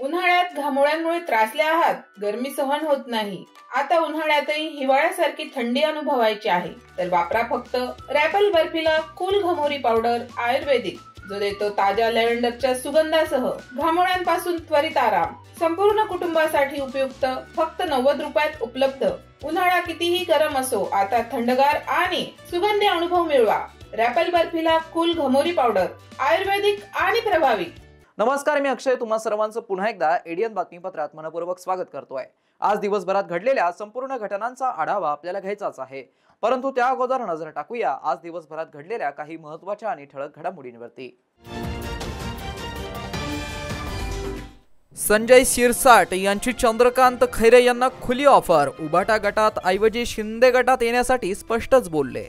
उन्हाळ्यात घामोळ्यांमुळे त्रासले आहात, गरमी सहन होत नाही, आता उन्हाळ्यातही हिवाळ्यासारखी थंडी अनुभवायची आहे तर वापरा फक्त रॅपल बर्फिला कूल घमोरी पावडर आयुर्वेदिक, जो देतो ताज्या लॅव्हेंडरच्या सुगंधासह घामोळ्यांपासून त्वरित आराम. संपूर्ण कुटुंबासाठी उपयुक्त, फक्त 90 रुपयात उपलब्ध. उन्हाळा कितीही गरम असो, आता थंडगार आणि सुगंधी अनुभव मिळवा. रॅपल बर्फिला कूल घमोरी पावडर आयुर्वेदिक आणि प्रभावी. नमस्कार, मी अक्षय तुम्हा सर्वांचं पुन्हा एकदा एडीएन बातमीपत्रात मनपूर्वक स्वागत करतोय. आज दिवसभरात घडलेल्या संपूर्ण घटनांचा आढावा आपल्याला घ्यायचाच आहे, परंतु त्या अगोदर नजर टाकूया आज दिवसभरात घडलेल्या काही महत्त्वाच्या आणि ठळक घडामोडींवरती. संजय शिरसाट यांची चंद्रकांत खैरे यांना खुली ऑफर. उभाटा गटात ऐवजी शिंदे गटात येण्यासाठी स्पष्टच बोलले.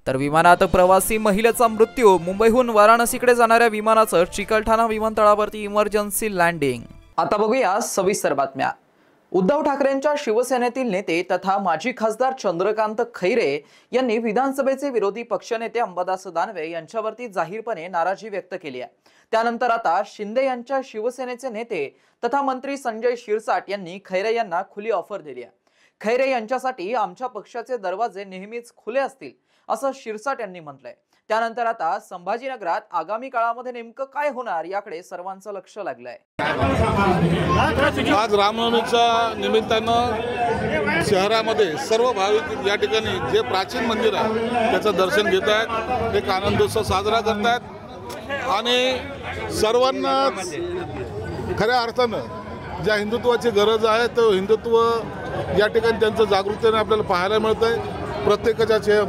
तर विमानात प्रवासी महिलेचा मृत्यू. मुंबईहून वाराणसीकडे जाणाऱ्या विमानाचं चिकलठाणा विमानतळावरती इमर्जन्सी लँडिंग. आता बघूया सविस्तर बातम्या. उद्धव ठाकरेंच्या शिवसेनेतील नेते तथा माजी खासदार चंद्रकांत खैरे यांनी विधानसभेचे विरोधी पक्षनेते अंबादास दानवे यांच्यावरती जाहीरपणे नाराजी व्यक्त केली आहे. त्यानंतर आता शिंदे यांच्या शिवसेनेचे नेते तथा मंत्री संजय शिरसाट यांनी खैरे यांना खुली ऑफर दिली आहे. खैरे यांच्यासाठी आमच्या पक्षाचे दरवाजे नेहमीच खुले असतील असं शिरसाट यांनी म्हटलंय. त्यानंतर आता संभाजीनगरात आगामी काळामध्ये नेमकं काय होणार याकडे सर्वांचं लक्ष लागलंय. आज रामनवमीच्या निमित्तानं शहरामध्ये सर्व भाविक या ठिकाणी जे प्राचीन मंदिर आहे त्याचं दर्शन घेत आहेत, एक आनंदोत्सव साजरा करतायत आणि सर्वांनाच खऱ्या अर्थानं ज्या हिंदुत्वाची गरज आहे तो हिंदुत्व या ठिकाणी त्यांचं जागृतीने आपल्याला पाहायला मिळतंय. प्रत्येकाच्या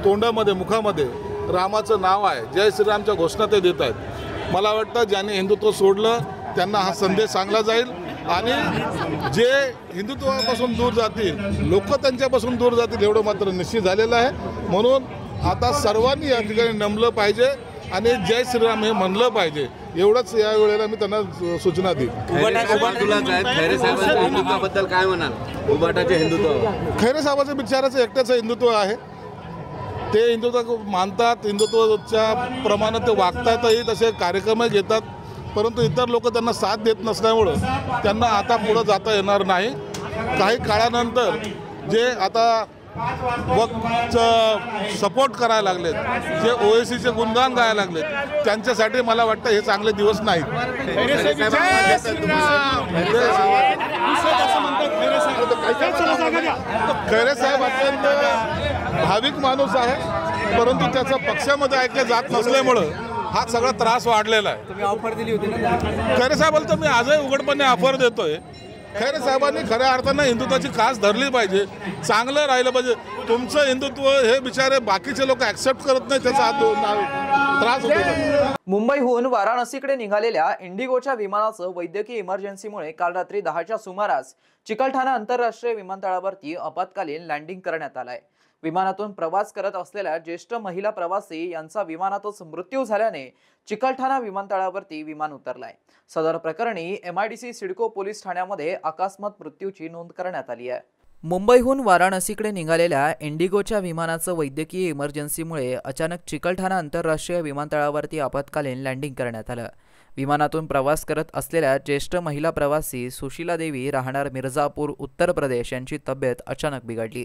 तोंडामध्ये मुखामध्ये रामाचं नाव आहे, जय श्रीरामच्या घोषणा ते देत आहेत. मला वाटतं ज्यांनी हिंदुत्व सोडलं त्यांना हा संदेश सांगला जाईल आणि जे हिंदुत्वापासून दूर जातील, लोक त्यांच्यापासून दूर जातील एवढं मात्र निश्चित झालेलं आहे. म्हणून आता सर्वांनी या ठिकाणी नमलं पाहिजे आणि जय श्रीराम हे म्हणलं पाहिजे. एवढंच या वेळेला मी त्यांना सूचना देईन. खैरे साहेबांच्या हिंदुत्वाबद्दल काय म्हणाल? उभाटाचे हिंदुत्व, खैरे साहेबांच्या विचाराचं एकट्याचं हिंदुत्व आहे. ते हिंदुत्व मानतात, हिंदुत्वाच्या प्रमाणे ते वागतातही, तसे कार्यक्रमही घेतात, परंतु इतर लोक त्यांना साथ देत नसल्यामुळं त्यांना आता पुढं जाता येणार नाही. काही काळानंतर जे आता वक्तचं सपोर्ट करायला लागलेत, जे ओएसीचे गुणगान गायला लागलेत, त्यांच्यासाठी मला वाटतं हे चांगले दिवस नाहीत. खैरे साहेब अत्यंत भाविक माणूस आहे, परंतु त्याचं पक्षामध्ये ऐकलं जात नसल्यामुळं हा सगळा त्रास वाढलेला आहे. तुम्ही ऑफर दिली होती ना खैरे साहेबांना तर मी आजही उघडपणे ऑफर देतोय. खैरे साहेबांनी खऱ्या अर्थानं हिंदुत्वाची कास धरली पाहिजे, चांगलं राहिलं पाहिजे. तुमचं हिंदुत्व हे बिचारे बाकीचे लोक ऍक्सेप्ट करत नाही, त्याचा त्रास होतो. मुंबईहून वाराणसीकडे निघालेल्या इंडिगोच्या विमानाचं वैद्यकीय इमर्जन्सीमुळे काल रात्री 10च्या सुमारास चिकलठाणा आंतरराष्ट्रीय विमानतळावरती आपत्कालीन लँडिंग करण्यात आलंय. विमानातून प्रवास करत असलेल्या ज्येष्ठ महिला प्रवासी यांचा विमानातच मृत्यू झाल्याने चिकलठाणा विमानतळावरती विमान उतरलाय. सदर प्रकरणी MIDC सिडको पोलीस ठाण्यामध्ये अकस्मात मृत्यूची नोंद करण्यात आली आहे. मुंबईहून वाराणसीकडे निघालेल्या इंडिगोच्या विमानाचं वैद्यकीय इमर्जन्सीमुळे अचानक चिकलठाणा आंतरराष्ट्रीय विमानतळावरती आपत्कालीन लँडिंग करण्यात आलं. विमानातून प्रवास करत असलेल्या ज्येष्ठ महिला प्रवासी सुशीला देवी राहणार मिर्झापूर उत्तर प्रदेश यांची तब्येत अचानक बिघडली.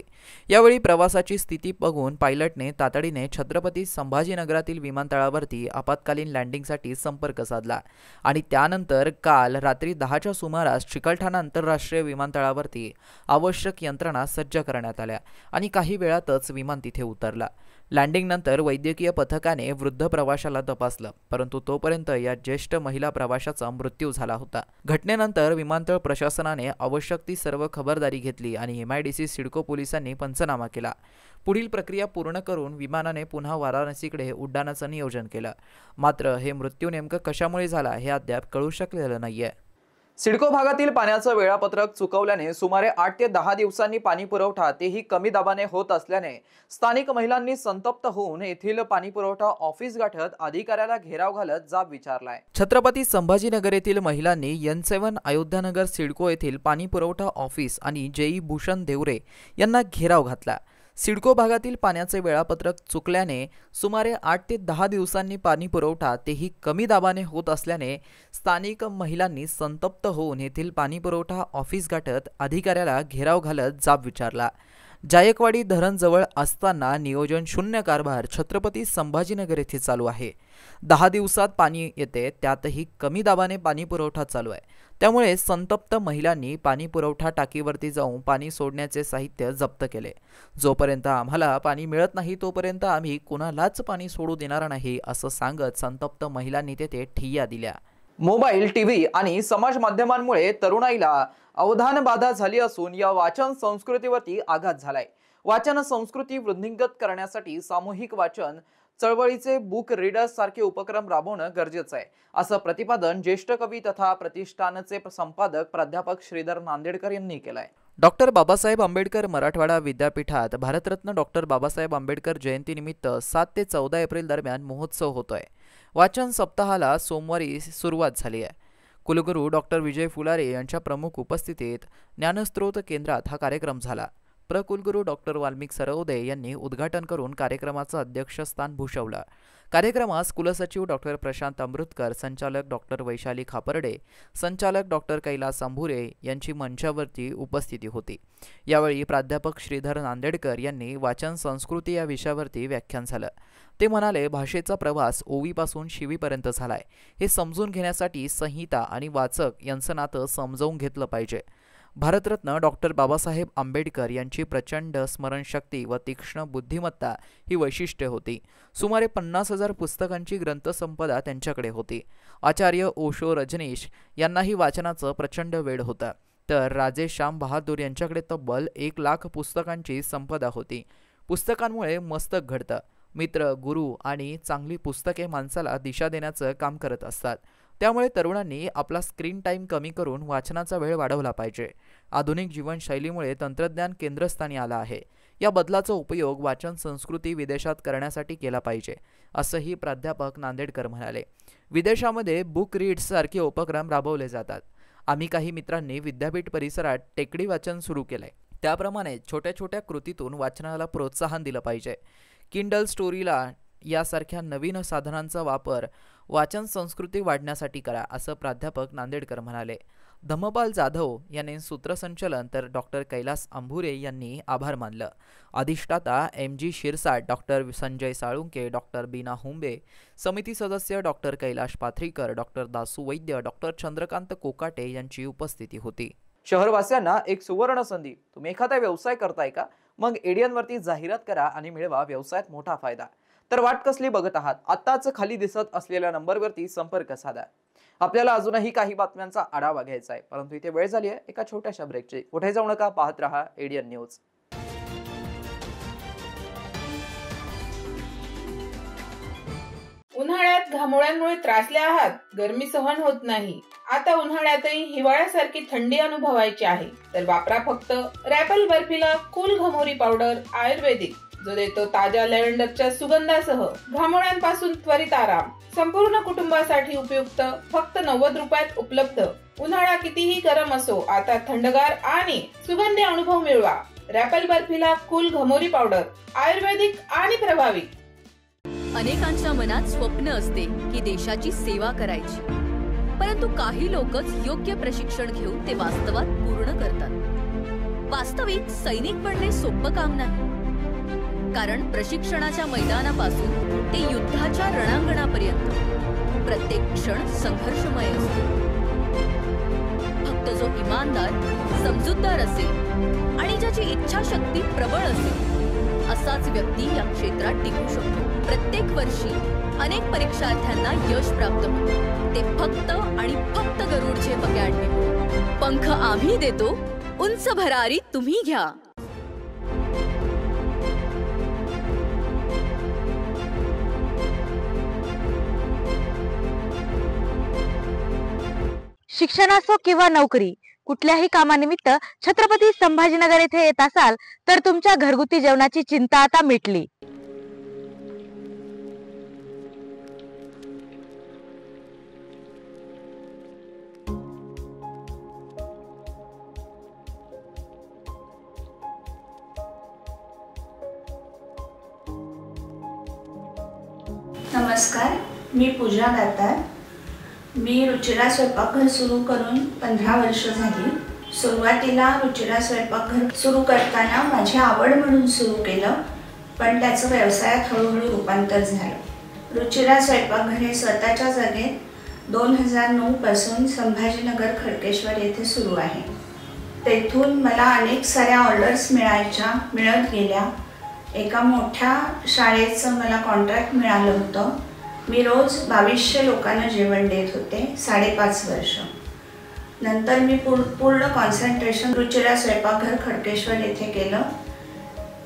यावेळी प्रवासाची स्थिती बघून पायलटने तातडीने छत्रपती संभाजीनगरातील विमानतळावरती आपत्कालीन लँडिंगसाठी संपर्क साधला आणि त्यानंतर काल रात्री 10च्या सुमारास चिकलठाणा आंतरराष्ट्रीय विमानतळावरती आवश्यक यंत्रणा सज्ज करण्यात आल्या आणि काही वेळातच विमान तिथे उतरला. लँडिंगनंतर वैद्यकीय पथकाने वृद्ध प्रवाशाला तपासलं, परंतु तोपर्यंत या ज्येष्ठ महिला प्रवाशाचा मृत्यू झाला होता. घटनेनंतर विमानतळ प्रशासनाने आवश्यक ती सर्व खबरदारी घेतली आणि MIDC सिडको पोलिसांनी पंचनामा केला. पुढील प्रक्रिया पूर्ण करून विमानाने पुन्हा वाराणसीकडे उड्डाणाचं नियोजन केलं. मात्र हे मृत्यू नेमकं कशामुळे झाला हे अद्याप कळू शकलेलं नाहीये. सिडको भागातील पाण्याचं वेळापत्रक चुकवल्याने सुमारे 8 ते 10 दिवसांनी पाणी पुरवठा तेही कमी दाबाने होत असल्याने स्थानिक महिलांनी संतप्त होऊन येथील पाणी पुरवठा ऑफिस गाठत अधिकाऱ्याला घेराव घालत जाब विचारलाय। छत्रपती संभाजीनगर येथील महिलांनी N7 अयोध्यानगर सिडको येथील पाणी पुरवठा ऑफिस आणि जेई भूषण देवरे यांना घेराव घातला। सिडको भागातील पाण्याचे वेळापत्रक चुकल्याने सुमारे 8 ते 10 दिवसांनी पाणी पुरवठा तेही कमी दाबाने होत असल्याने स्थानिक महिलांनी संतप्त होऊन येथील पाणी पुरवठा ऑफिस गाठत अधिकाऱ्याला घेराव घालत जाब विचारला। जायकवाडी धरण जवळ असताना नियोजन शून्य कारभार छत्रपती संभाजीनगर येथे चालू आहे। 10 दिवसात पाणी येते, त्यातही कमी दाबाने पाणी पुरवठा चालू आहे। त्यामुळे संतप्त महिलांनी पाणी पुरवठा टाकीवरती जाऊन पाणी सोडण्याचे साहित्य जप्त केले। जोपर्यंत आम्हाला पाणी मिळत नाही तोपर्यंत आम्ही कुणालाच पाणी सोडू देणार नाही असं सांगत संतप्त महिलांनी तेथे ठिय्या दिल्या। मोबाईल, टीव्ही आणि समाज माध्यमांमुळे तरुणाईला अवधान बाधा झाली असून या वाचन संस्कृतीवरती आघात झालाय। वाचन संस्कृती वृद्धिंगत करण्यासाठी सामूहिक वाचन चळवळीचे बुक रीडर्स सारखे उपक्रम राबवणं गरजेचं आहे असं प्रतिपादन ज्येष्ठ कवी तथा प्रतिष्ठानचे संपादक प्राध्यापक श्रीधर नांदेडकर यांनी केलंय। डॉक्टर बाबासाहेब आंबेडकर मराठवाडा विद्यापीठात भारतरत्न डॉक्टर बाबासाहेब आंबेडकर जयंतीनिमित्त 7 ते 14 एप्रिल दरम्यान महोत्सव होतोय। वाचन सप्ताहाला सोमवारी सुरुवात झाली आहे। कुलगुरू डॉक्टर विजय फुलारे यांच्या प्रमुख उपस्थितीत ज्ञानस्रोत केंद्रात हा कार्यक्रम झाला। प्रकुलगुरू डॉक्टर वाल्मिक सरवदे यांनी उद्घाटन करून कार्यक्रमाचं अध्यक्षस्थान भूषवलं। कार्यक्रमास कुलसचिव डॉक्टर प्रशांत अमृतकर, संचालक डॉक्टर वैशाली खापर्डे, संचालक डॉक्टर कैलास अंभुरे यांची मंचावरती उपस्थिती होती। यावेळी प्राध्यापक श्रीधर नांदेडकर यांनी वाचन संस्कृती या विषयावरती व्याख्यान झालं। ते म्हणाले, भाषेचा प्रवास ओवीपासून शिवीपर्यंत झालाय। हे समजून घेण्यासाठी संहिता आणि वाचक यांचं नातं समजावून घेतलं पाहिजे। भारतरत्न डॉक्टर बाबासाहेब आंबेडकर यांची प्रचंड स्मरणशक्ती व तीक्ष्ण बुद्धिमत्ता ही वैशिष्ट्ये होती। सुमारे 50,000 पुस्तकांची ग्रंथसंपदा त्यांच्याकडे होती। आचार्य ओशो रजनीश यांनाही वाचनाचं प्रचंड वेड होतं, तर राजे श्याम बहादूर यांच्याकडे तब्बल 1 लाख पुस्तकांची संपदा होती। पुस्तकांमुळे मस्तक घडतं। मित्र, गुरु आणि चांगली पुस्तके माणसाला दिशा देण्याचं काम करत असतात। त्यामुळे तरुणांनी आपला स्क्रीन टाइम कमी करून वाचनाचा वेळ वाढवला पाहिजे। आधुनिक जीवनशैलीमुळे तंत्रज्ञान केंद्रस्थानी आलं आहे। या बदलाचा उपयोग वाचन संस्कृती विदेशात करण्यासाठी केला पाहिजे असंही प्राध्यापक नांदेडकर म्हणाले। विदेशामध्ये बुक रीड्स सारखे उपक्रम राबवले जातात। आम्ही काही मित्रांनी विद्यापीठ परिसरात टेकडी वाचन सुरू केलंय। त्याप्रमाणे छोट्या छोट्या कृतीतून वाचनाला प्रोत्साहन दिलं पाहिजे। किंडल स्टोरीला यासारख्या नवीन साधनांचा वापर वाचन संस्कृती वाढण्यासाठी करा असं प्राध्यापक नांदेडकर म्हणाले। धम्मपाल जाधव यांनी सूत्रसंचलन तर डॉक्टर कैलास अंभुरे यांनी आभार मानलं। अधिष्ठाता MG Shirsat, doctor Sanjay Salunke, doctor Beena Humbe, समिती सदस्य doctor Kailash Pathrikar, doctor Dasu Vaidya, doctor Chandrakant Kokate यांची उपस्थिती होती। शहरवासियांना एक सुवर्ण संधी। तुम्ही एखादा व्यवसाय करताय का? मग एडियनवरती जाहिरात करा आणि मिळवा व्यवसायात मोठा फायदा। तर वाट कसली बघत आहात? आत्ताच खाली दिसत असलेल्या नंबरवरती संपर्क साधा। आपल्याला अजूनही काही बातम्यांचा आढावा घ्यायचा आहे, परंतु इथे वेळ झाली आहे एका छोट्याशा ब्रेकची। कुठे जाऊ नका, पाहत रहा एडियन न्यूज। उन्हाळ्यात घामोळ्यांमुळे त्रासले आहात, गरमी सहन होत नाही, आता उन्हाळ्यातही हिवाळ्यासारखी थंडी अनुभवायची आहे, तर वापरा फक्त रॅपल बर्फीला कूल घमोरी पावडर आयुर्वेदिक, जो देतो ताज्या लॅव्हेंडरच्या सुगंधासह घामोळ्यांपासून त्वरित आराम। संपूर्ण कुटुंबासाठी उपयुक्त, फक्त 90 रुपयात उपलब्ध। उन्हाळा कितीही गरम असो, आता थंडगार आणि सुगंधी अनुभव मिळवा। रॅपल बर्फीला कूल घमोरी पावडर आयुर्वेदिक आणि प्रभावी। अनेकांच्या मनात स्वप्न असते की देशाची सेवा करायची, परंतु काही लोकच योग्य प्रशिक्षण घेऊन ते वास्तवात पूर्ण करतात। वास्तविक सैनिक बनणे सोपं काम नाही, कारण प्रशिक्षणाच्या मैदानापासून ते युद्धाच्या रणांगणापर्यंत प्रत्येक क्षण संघर्षमय असतो। फक्त जो इमानदार, समजूतदार असेल आणि ज्याची इच्छाशक्ती प्रबळ असेल, असाच व्यक्ती या क्षेत्रात टिकू शकतो। प्रत्येक वर्षी अनेक परीक्षार्थ्यांना यश प्राप्त होते, ते फक्त आणि फक्त गरुड झेप अकॅडमी। पंख आम्ही देतो, उंच भरारी तुम्ही घ्या। शिक्षण असो किंवा नोकरी, कुठल्याही कामानिमित्त छत्रपती संभाजीनगर येथे येत असाल तर तुमच्या घरगुती जेवणाची चिंता आता मिटली। नमस्कार, मी पूजा दातार। मी रुचिरा स्वयंपाकघर सुरू करून 15 वर्ष झाली। सुरुवातीला रुचिरा स्वयंपाकघर सुरू करताना माझी आवड म्हणून सुरू केलं, पण त्याचं व्यवसायात हळूहळू रूपांतर झालं। रुचिरा स्वयंपाकघर हे स्वतःच्या जागेत 2009 पासून संभाजीनगर खडकेश्वर येथे सुरू आहे। तेथून मला अनेक साऱ्या ऑर्डर्स मिळत गेल्या। एका मोठ्या शाळेचं मला कॉन्ट्रॅक्ट मिळालं होतं। मी रोज 2200 लोकांना जेवण देत होते 5.5 वर्ष। नंतर मी पूर्ण कॉन्सन्ट्रेशन रुचिरा स्वयंपाकघर खडकेश्वर येथे केलं।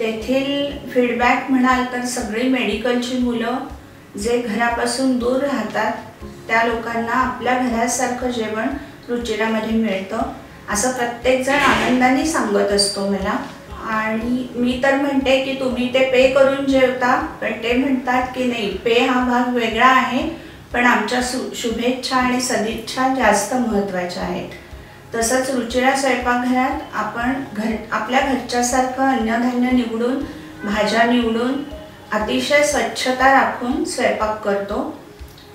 तेथील फीडबॅक म्हणाल तर सगळी मेडिकलची मुलं जे घरापासून दूर राहतात त्या लोकांना आपल्या घरासारखं जेवण रुचिरामध्ये मिळतं असं प्रत्येकजण आनंदाने सांगत असतो मला। आणि मी तर म्हणते की तुम्ही ते पे करून जेवता, पण ते म्हणतात की नाही, पे हा भाग वेगळा आहे, पण आमच्या शुभेच्छा आणि सदिच्छा जास्त महत्त्वाच्या आहेत। तसंच रुचिरा स्वयंपाकघरात आपण आपल्या घरच्यासारखं अन्नधान्य निवडून, भाज्या निवडून, अतिशय स्वच्छता राखून स्वयंपाक करतो।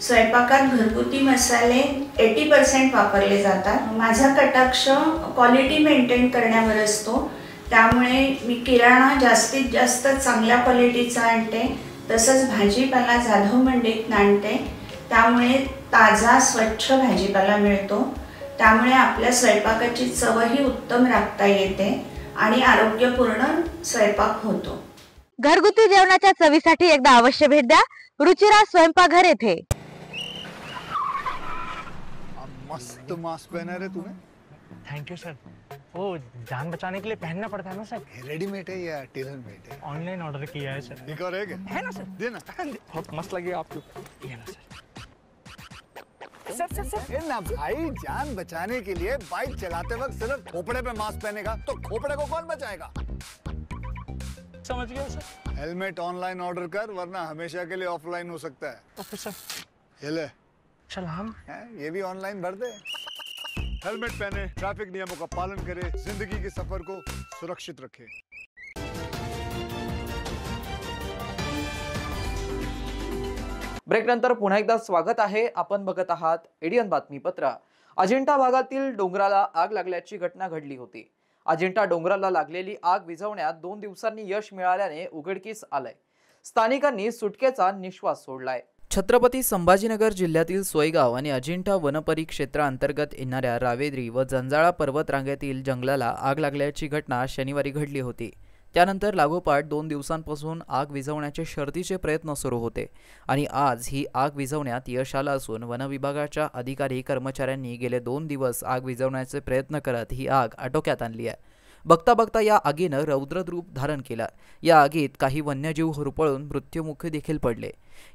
स्वयंपाकात घरगुती मसाले 80% वापरले जातात। माझा कटाक्ष क्वालिटी मेंटेन करण्यावर असतो, त्यामुळे मी किराणा जास्तीत जास्त चांगल्या क्वालिटीचा आणते। तसंच भाजीपाला जाधव मंडईत आणते, त्यामुळे ताजा स्वच्छ भाजीपाला मिळतो। त्यामुळे आपल्या स्वयंपाकाची चवही उत्तम राखता येते आणि आरोग्यपूर्ण स्वयंपाक होतो। घरगुती जेवणाच्या चवीसाठी एकदा अवश्य भेट द्या रुचिरा स्वयंपाकघर येथे। मस्त मास्क पहना रे तूने। Thank you sir. वो जान बचाने के लिए पहनना पड़ता है ना सर। रेडीमेड है या टेलर मेड है? ऑनलाइन ऑर्डर किया है सर। एक और है ना सर? देना। बहुत मस्त लगे आपको। ये ना सर। सर ना भाई, जान बचाने के लिए बाइक चलाते वक्त सिर्फ खोपड़े पे मास्क पहनेगा तो खोपड़े को कौन बचाएगा? समझ गया सर। हेलमेट ऑनलाइन ऑर्डर कर, वरना हमेशा के लिए ऑफलाइन हो सकता है। Okay sir. ये ले। चल हम ये भी ऑनलाइन भर दे। हेलमेट पहने, ट्रैफिक नियमों का पालन करे, जिंदगी के सफर को सुरक्षित रखे। ब्रेक नंतर पुन्हा एकदा स्वागत आहे। आपण बघत आहात एडियन बातमीपत्र। अजिंठा भागातील डोंगराला आग लागल्याची घटना घडली होती। अजिंठा डोंगराला लागलेली आग विझवण्यात 2 दिवसांनी यश मिळाल्याने उघडकीस आलंय। स्थानिकांनी सुटकेचा निश्वास सोडलाय। छत्रपती संभाजीनगर जिल्ह्यातील सोयगाव आणि अजिंठा वनपरिक्षेत्राअंतर्गत येणाऱ्या रावेद्री व जंजाळा पर्वत रांगेतील जंगलाला आग लागल्याची घटना शनिवारी घडली होती। त्यानंतर लागोपाठ 2 दिवसांपासून आग विझवण्याचे शर्थीचे प्रयत्न सुरू होते आणि आज ही आग विझवण्यात यश आलं असून वनविभागाच्या अधिकारी कर्मचाऱ्यांनी गेले 2 दिवस आग विझवण्याचे प्रयत्न करत ही आग आटोक्यात आणली आहे। बघता बघता या आगीनं रौद्ररूप धारण केलं। या आगीत काही वन्यजीव होरपळून मृत्युमुखी देखील पडले।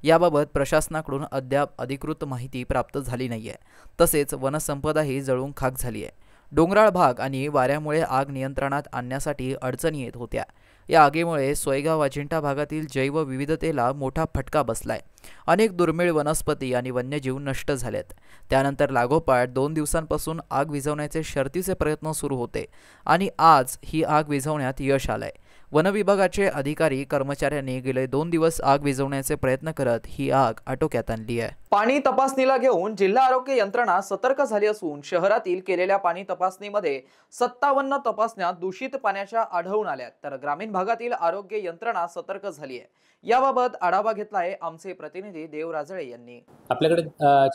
याबाबत प्रशासनाकडून अद्याप अधिकृत माहिती प्राप्त झाली नाहीये। तसेच वनसंपदाही जळून खाक झाली आहे। डोंगराळ भाग आणि वाऱ्यामुळे आग नियंत्रणात आणण्यासाठी अडचणी येत होत्या। या आगीमुळे सोयगाव अजिंठा भागातील जैवविविधतेला मोठा फटका बसलाय। अनेक दुर्मिळ वनस्पती आणि वन्यजीव नष्ट झालेत। त्यानंतर लागोपाठ 2 दिवसांपासून आग विझवण्याचे शर्थीचे प्रयत्न सुरू होते आणि आज ही आग विझवण्यात यश आलंय। वनविभागाचे अधिकारी कर्मचाऱ्यांनी गेले 2 दिवस आग विझवण्याचे प्रयत्न करत ही आग आटोक्यात आणली आहे। पाणी तपासणीला घेऊन जिल्हा आरोग्य यंत्रणा सतर्क झाली असून शहरातील केलेल्या पाणी तपासणीमध्ये 57 तपासण्या दूषित पाण्याच्या आढळून आल्या, तर ग्रामीण भागातील आरोग्य यंत्रणा सतर्क झाली आहे। याबाबत आढावा घेतलाय आमचे प्रतिनिधी देव राजळे यांनी। आपल्याकडे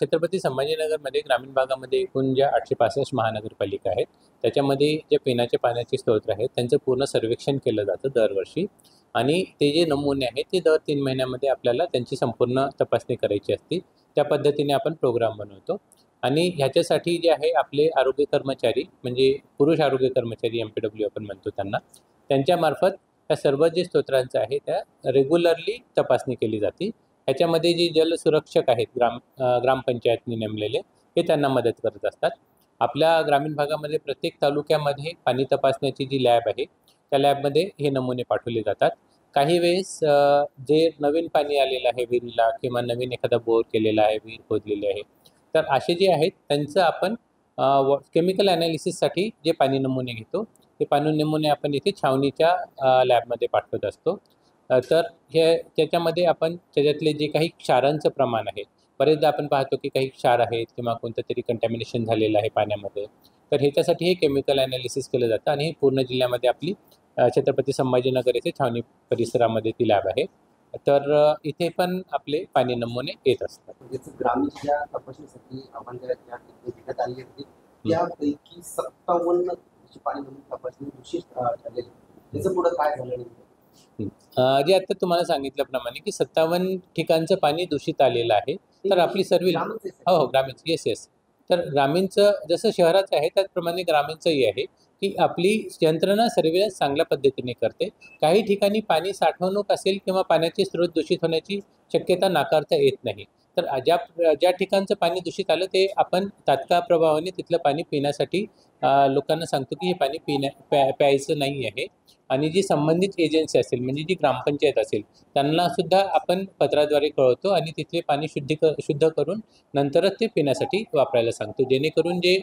छत्रपती संभाजीनगरमध्ये ग्रामीण भागामध्ये एकूण ज्या 865 महानगरपालिका आहेत त्याच्यामध्ये जे पिण्याच्या पाण्याचे स्रोत आहेत त्यांचं पूर्ण सर्वेक्षण केलं जातं दरवर्षी आणि ते जे नमुने आहेत ते दर 3 महिन्यामध्ये आपल्याला त्यांची संपूर्ण तपासणी करायची असते। त्या पद्धतीने आपण प्रोग्राम बनवतो आणि ह्याच्यासाठी जे आहे आपले आरोग्य कर्मचारी म्हणजे पुरुष आरोग्य कर्मचारी MPW आपण म्हणतो त्यांच्यामार्फत त्या सर्व जे स्तोत्रांचं आहे त्या रेग्युलरली तपासणी केली जाते। ह्याच्यामध्ये जे जलसुरक्षक आहेत ग्रामपंचायतनी नेमलेले हे त्यांना मदत करत असतात आपल्या ग्रामीण भागामध्ये प्रत्येक तालुक्यामध्ये पाणी तपासण्याची जी लॅब आहे त्या लॅबमध्ये हे नमुने पाठवले जातात. काही वेळेस जे नवीन पाणी आलेलं आहे विहिरीला किंवा नवीन एखादा बोर केलेला आहे, विहीर खोदलेली आहे, तर असे जे आहेत त्यांचं आपण केमिकल ॲनालिसिससाठी जे पाणी नमुने घेतो ते पाणी नमुने आपण इथे छावणीच्या लॅबमध्ये पाठवत असतो. तर हे त्याच्यामध्ये आपण त्याच्यातले जे काही क्षारांचं प्रमाण आहे, बरेचदा आपण पाहतो की काही क्षार आहेत किंवा कोणतं तरी कंटॅमिनेशन झालेलं आहे पाण्यामध्ये, तर ह्याच्यासाठी हे केमिकल ॲनालिसिस केलं जातं आणि पूर्ण जिल्ह्यामध्ये आपली छत्रपती संभाजीनगर येथे छावणी परिसरामध्ये ती लॅब आहे. तर इथे पण आपले पाणी नमुने येत असतात. ग्रामीणच्या तपासणीसाठी आम्हाला देण्यात आली होती त्यापैकी 57 पाणी नमुने तपासणी दूषित झालेली, त्याचं पुढे काय झालं? जे आता तुम्हाला सांगितल्याप्रमाणे की 57 ठिकाणचं पाणी दूषित आलेलं आहे. तर आपली सर्व हो ग्रामीण येस तर ग्रामीणचं जसं शहराचं आहे त्याचप्रमाणे ग्रामीणचंही आहे की आपली यंत्रणा सर्वेलन्स चांगल्या पद्धतीने करते. काही ठिकाणी पाणी साठवणूक असेल किंवा पाण्याचे स्रोत दूषित होण्याची शक्यता नाकारता येत नाही. तर ज्या ठिकाणचं पाणी दूषित आलं ते आपण तात्काळ प्रभावाने तिथलं पाणी पिण्यासाठी लोकांना सांगतो की हे पाणी प्यायचं नाही आहे. आणि जी संबंधित एजन्सी असेल म्हणजे जी ग्रामपंचायत असेल त्यांनासुद्धा आपण पत्राद्वारे कळवतो आणि तिथले पाणी शुद्ध करून नंतरच ते पिण्यासाठी वापरायला सांगतो, जेणेकरून जे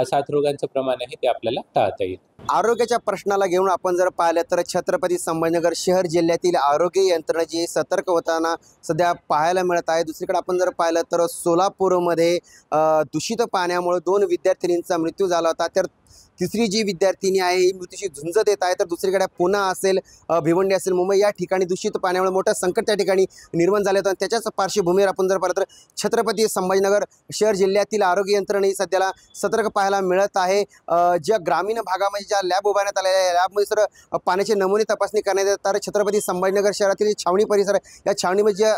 साथरोगांचं प्रमाण आहे ते आपल्याला टाळता येईल. आरोग्याच्या प्रश्नाला घेऊन आपण जर पाहिलं तर छत्रपती संभाजीनगर शहर जिल्ह्यातील आरोग्य यंत्रणा जी सतर्क होताना सध्या पाहायला मिळत आहे. दुसरीकडे आपण जर पाहिलं तर सोलापूरमध्ये दूषित पाण्यामुळे 2 विद्यार्थिनींचा मृत्यू झाला होता. तर तिसरी जी विद्यार्थिनी आहे ही मृत्यूशी झुंज देत आहे. तर दुसरीकडे पुणे असेल, भिवंडी असेल, मुंबई या ठिकाणी दूषित पाण्यामुळे मोठं संकट त्या ठिकाणी निर्माण झालं होतं. त्याच्याच पार्श्वभूमीवर आपण जर पाहिलं तर छत्रपती संभाजीनगर शहर जिल्ह्यातील आरोग्य यंत्रणा ही सध्याला सतर्क पाहायला मिळत आहे. ज्या ग्रामीण भागामध्ये ज्या लॅब उभारण्यात आलेल्या आहे लॅबमध्ये सर पाण्याचे नमुने तपासणी करण्यात येतात. तर छत्रपती संभाजीनगर शहरातील छावणी परिसर या छावणीमध्ये ज्या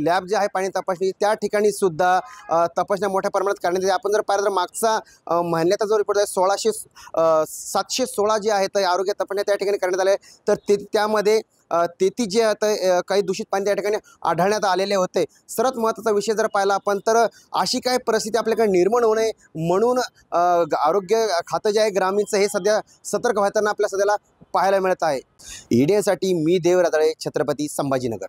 लॅब जे आहे पाणी तपासणी त्या ठिकाणी सुद्धा तपासण्या मोठ्या प्रमाणात करण्यात येते. आपण जर पाहिलं तर मागचा महिन्याचा जो रिपोर्ट आहे 716 जे आहेत आरोग्य तपासण्या त्या ठिकाणी करण्यात आले. तर त्यामध्ये 33 जे आता काही दूषित पाणी त्या ठिकाणी आढळण्यात आलेले होते. सर्वात महत्त्वाचा विषय जर पाहिला आपण तर अशी काय परिस्थिती आपल्याकडे निर्माण होऊ नये म्हणून आरोग्य खातं जे आहे ग्रामीणचं हे सध्या सतर्क होताना आपल्या सध्याला पाहायला मिळत आहे. ईडीएनसाठी मी देव रातळे, छत्रपती संभाजीनगर.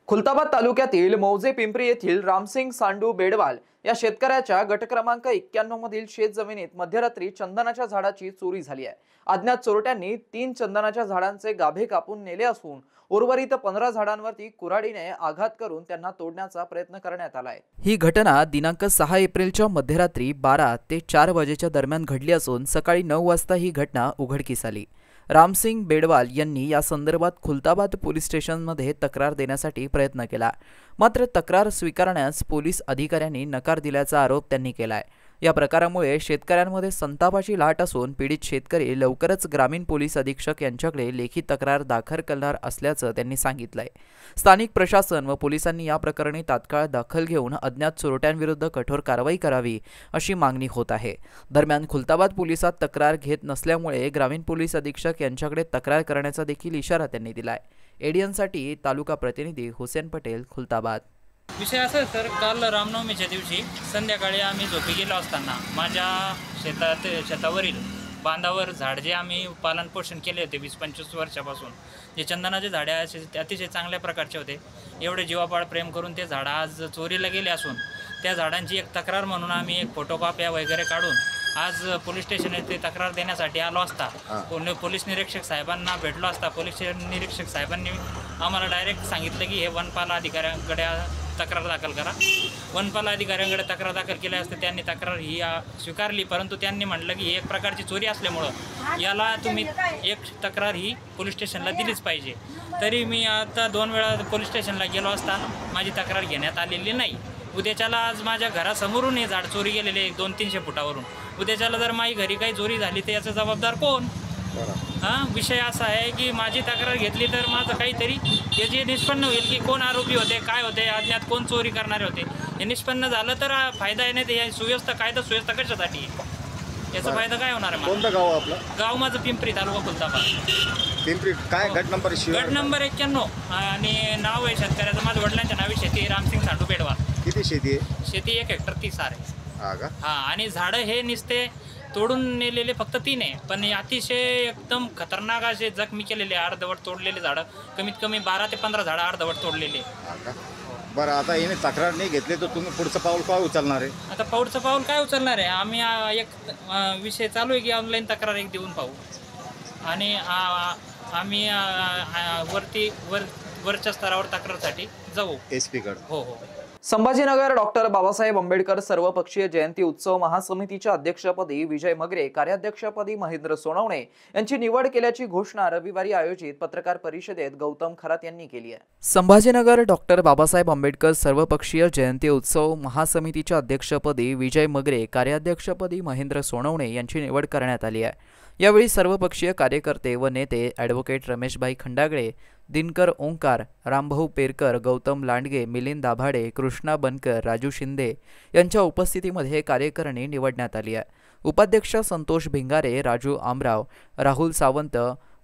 खुलताबाद तालुक्यातील मौजे पिंपरी येथील रामसिंग सांडू बेडवाल या शेतकऱ्याच्या गट क्रमांक 91 मधील शेत जमिनीत मध्यरात्री चंदनाच्या झाडाची चोरी झाली आहे. अज्ञात चोरट्यांनी 3 चंदनाच्या झाडांचे गाभे कापून नेले असून उर्वरित 15 झाडांवरती कुऱ्हाडीने आघात करून त्यांना तोडण्याचा प्रयत्न करण्यात आलाय. ही घटना दिनांक 6 एप्रिलच्या मध्यरात्री 12 ते 4 वाजेच्या दरम्यान घडली असून सकाळी 9 वाजता ही घटना उघडकीस आली. रामसिंग बेडवाल यांनी या संदर्भात खुलताबाद पोलीस स्टेशनमध्ये तक्रार देण्यासाठी प्रयत्न केला, मात्र तक्रार स्वीकारण्यास पोलीस अधिकाऱ्यांनी नकार दिल्याचा आरोप त्यांनी केलाय. या प्रकारामुळे शेतकऱ्यांमध्ये संतापाची लाट असून पीडित शेतकरी लवकरच ग्रामीण पोलीस अधीक्षक यांच्याकडे लेखी तक्रार दाखल करणार असल्याचं त्यांनी सांगितलंय. स्थानिक प्रशासन व पोलिसांनी या प्रकरणी तात्काळ दखल घेऊन अज्ञात चोरट्यांविरुद्ध कठोर कारवाई करावी अशी मागणी होत आहे. दरम्यान खुलताबाद पोलिसात तक्रार घेत नसल्यामुळे ग्रामीण पोलीस अधीक्षक यांच्याकडे तक्रार करण्याचा देखील इशारा त्यांनी दिलाय. एडीएनसाठी तालुका प्रतिनिधी हुसेन पटेल, खुलताबाद. विषय असा सर, काल रामनवमीच्या दिवशी संध्याकाळी आम्ही झोपी गेलो असताना माझ्या शेतावरील बांधावर झाड जे आम्ही पालन पोषण केले होते 20-25 वर्षापासून, जे चंदनाचे झाडे अतिशय चांगल्या प्रकारचे होते. एवढे जीवापाड प्रेम करून ते झाडं आज चोरीला गेले असून त्या झाडांची एक तक्रार म्हणून आम्ही एक फोटोकॉप्या वगैरे काढून आज पोलीस स्टेशन येथे तक्रार देण्यासाठी आलो असता पोलीस निरीक्षक साहेबांना भेटलो असता पोलीस निरीक्षक साहेबांनी आम्हाला डायरेक्ट सांगितलं की हे वनपाल अधिकाऱ्यांकडे तक्रार दाखल करा. वनपाल अधिकाऱ्यांकडे तक्रार दाखल केल्या असते त्यांनी तक्रार ही स्वीकारली, परंतु त्यांनी म्हटलं की एक प्रकारची चोरी असल्यामुळं याला तुम्ही एक तक्रार ही पोलीस स्टेशनला दिलीच पाहिजे. तरी मी आता 2 वेळा पोलीस स्टेशनला गेलो असता माझी तक्रार घेण्यात आलेली नाही. उद्याच्याला आज माझ्या घरासमोरून हे झाड चोरी गेलेले 200-300 फुटावरून. उद्याच्याला जर माझी घरी काही चोरी झाली तर याचा जबाबदार कोण? विषय असा आहे की माझी तक्रार घेतली तर माझं काहीतरी याचे निष्पन्न होईल की कोण आरोपी होते, काय होते, अज्ञात कोण चोरी करणारे होते. हे निष्पन्न झालं तर फायदा आहे, नाही तर सुव्यवस्था कायदा सुव्यवस्था कशासाठी याचा फायदा काय होणार आहे? कोणतं गाव आपलं? गाव माझं पिंपरी, तालुका खुलताबाद. पिंपरी काय गट नंबर? गट नंबर 91 आणि नाव आहे शेतकऱ्याचं माझ्या वडिलांच्या नावे शेती रामसिंग सांडू बेडवाल. किती शेती आहे? शेती 1 हेक्टर 30 आहे. हा, आणि झाडं हे नुसते तोडून नेलेले फक्त 3 आहे, पण अतिशय एकदम खतरनाक असे जखमी केलेले, अर्धवट तोडलेले झाडं, कमीत कमी 12 ते 15 झाडं अर्धवट तोडलेले. बरं, आता याने तक्रार नाही घेतली तर तुम्ही पुढचं पाऊल काय उचलणार आहे? आता पुढचं पाऊल काय उचलणार आहे? आम्ही एक विषय चालू आहे की ऑनलाईन तक्रार एक देऊन पाहू, आणि आम्ही वरच्या स्तरावर तक्रारसाठी जाऊ SP कडे. हो हो. संभाजीनगर डॉक्टर बाबासाहेब आंबेडकर सर्वपक्षीय जयंती उत्सव महासमितीच्या अध्यक्षपदी विजय मगरे, कार्याध्यक्षपदी महेंद्र सोनवणे यांची निवड केल्याची घोषणा रविवारी आयोजित पत्रकार परिषदेत गौतम खरात यांनी केली आहे. संभाजीनगर डॉक्टर बाबासाहेब आंबेडकर सर्वपक्षीय जयंती उत्सव महासमितीच्या अध्यक्षपदी विजय मगरे, कार्याध्यक्षपदी महेंद्र सोनवणे यांची निवड करण्यात आली आहे. यावेळी सर्वपक्षीय कार्यकर्ते व नेते ॲडव्होकेट रमेशभाई खंडागळे, दिनकर ओंकार, रामभाऊ पेरकर, गौतम लांडगे, मिलिंद दाभाडे, कृष्णा बनकर, राजू शिंदे यांच्या उपस्थितीमध्ये कार्यकारिणी निवडण्यात आली आहे. उपाध्यक्ष संतोष भिंगारे, राजू आमराव, राहुल सावंत,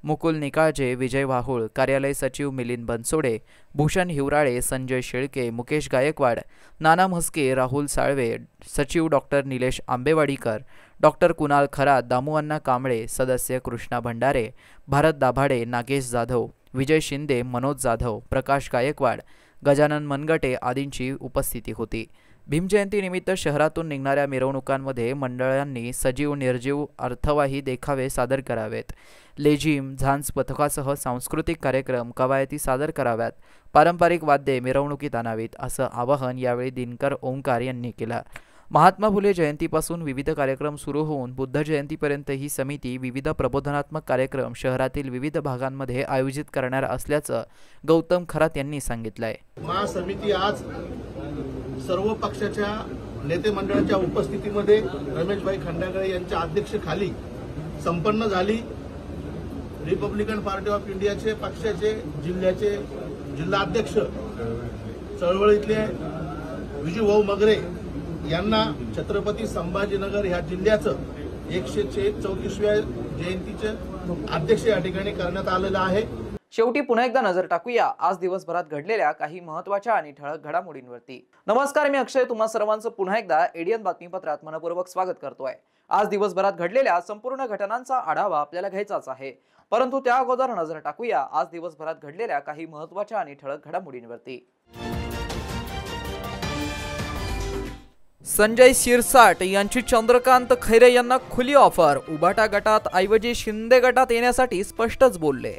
मुकुल निकाळजे, विजय वाहुळ, कार्यालय सचिव मिलिंद बनसोडे, भूषण हिवराळे, संजय शेळके, मुकेश गायकवाड, नाना म्हस्के, राहुल साळवे, सचिव डॉक्टर निलेश आंबेवाडीकर, डॉक्टर कुणाल खरात, दामुअण्णा कांबळे, सदस्य कृष्णा भंडारे, भारत दाभाडे, नागेश जाधव, विजय शिंदे, मनोज जाधव, प्रकाश गायकवाड, गजानन मनगटे आदींची उपस्थिती होती. भीमजयंतीनिमित्त शहरातून निघणाऱ्या मिरवणुकांमध्ये मंडळांनी सजीव निर्जीव अर्थवाही देखावे सादर करावेत. लेझिम, झांज पथकासह सांस्कृतिक कार्यक्रम, कवायती सादर कराव्यात. पारंपरिक वाद्ये मिरवणुकीत आणावीत, असं आवाहन यावेळी दिनकर ओंकार यांनी केलं. महात्मा फुले जयंतीपासून विविध कार्यक्रम सुरू होऊन बुद्ध जयंतीपर्यंत ही समिती विविध प्रबोधनात्मक कार्यक्रम शहरातील विविध भागांमध्ये आयोजित करणार असल्याचं गौतम खरात यांनी सांगितलंय. महासमिती आज सर्व पक्षाच्या नेते मंडळाच्या उपस्थितीमध्ये रमेशभाई खंडागळे यांच्या अध्यक्षतेखाली संपन्न झाली. रिपब्लिकन पार्टी ऑफ इंडियाचे पक्षाचे जिल्ह्याचे जिल्हाध्यक्ष चळवळीतले विजूभाऊ मगरे यांना छत्रपती संभाजीनगर ह्या जिल्ह्याचं 134व्या जयंतीचे अध्यक्ष या ठिकाणी करण्यात आलेलं आहे. शेवटी पुन्हा एकदा नजर टाकूया आज दिवसभरात घडलेल्या काही महत्त्वाच्या आणि ठळक घडामोडींवरती. नमस्कार, मी अक्षय तुम्हा सर्वांचं पुन्हा एकदा एडीएन बातमीपत्रात मनपूर्वक स्वागत करतोय. आज दिवसभरात घडलेल्या संपूर्ण घटनांचा आढावा आपल्याला घ्यायचाच आहे, परंतु त्या अगोदर नजर टाकूया आज दिवसभरात घडलेल्या काही महत्त्वाच्या आणि ठळक घडामोडींवरती. संजय शिरसाट यांची चंद्रकांत खैरे यांना खुली ऑफर. उबाटा गटात ऐवजी शिंदे गटात येण्यासाठी स्पष्टच बोलले.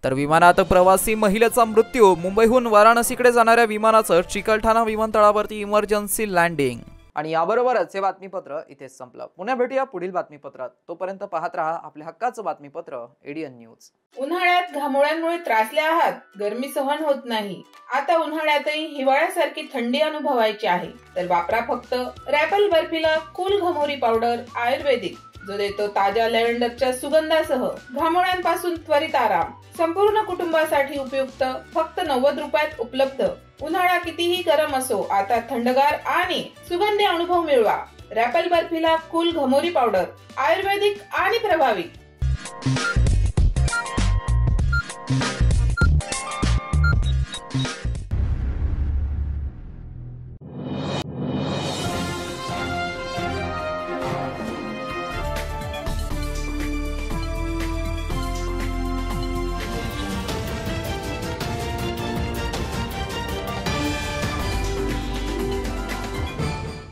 तर विमानात प्रवासी महिलेचा मृत्यू. मुंबईहून वाराणसीकडे जाणाऱ्या विमानाचं चिकलठाणा विमानतळावरती इमर्जन्सी लँडिंग. आणि याबरोबरच हे बातमीपत्र इथेच संपलं. पुन्हा भेटूया पुढील बातमीपत्रात. तोपर्यंत पाहत रहा आपल्या हक्काचं बातमीपत्र एडीएन न्यूज. उन्हाळ्यात घामोळ्यांमुळे त्रासले आहात, गरमी सहन होत नाही, आता उन्हाळ्यातही हिवाळ्यासारखी थंडी अनुभवायची आहे, तर वापरा फक्त रॅपल बर्फीला कूल घमोरी पावडर आयुर्वेदिक, जो देतो ताज्या लॅव्हेंडरच्या सुगंधासह घामोळ्यांपासून त्वरित आराम. संपूर्ण कुटुंबासाठी उपयुक्त, फक्त 90 रुपयात उपलब्ध. उन्हाळा कितीही गरम असो, आता थंडगार आणि सुगंधी अनुभव मिळवा. रॅपल बर्फीला कूल घमोरी पावडर आयुर्वेदिक आणि प्रभावी.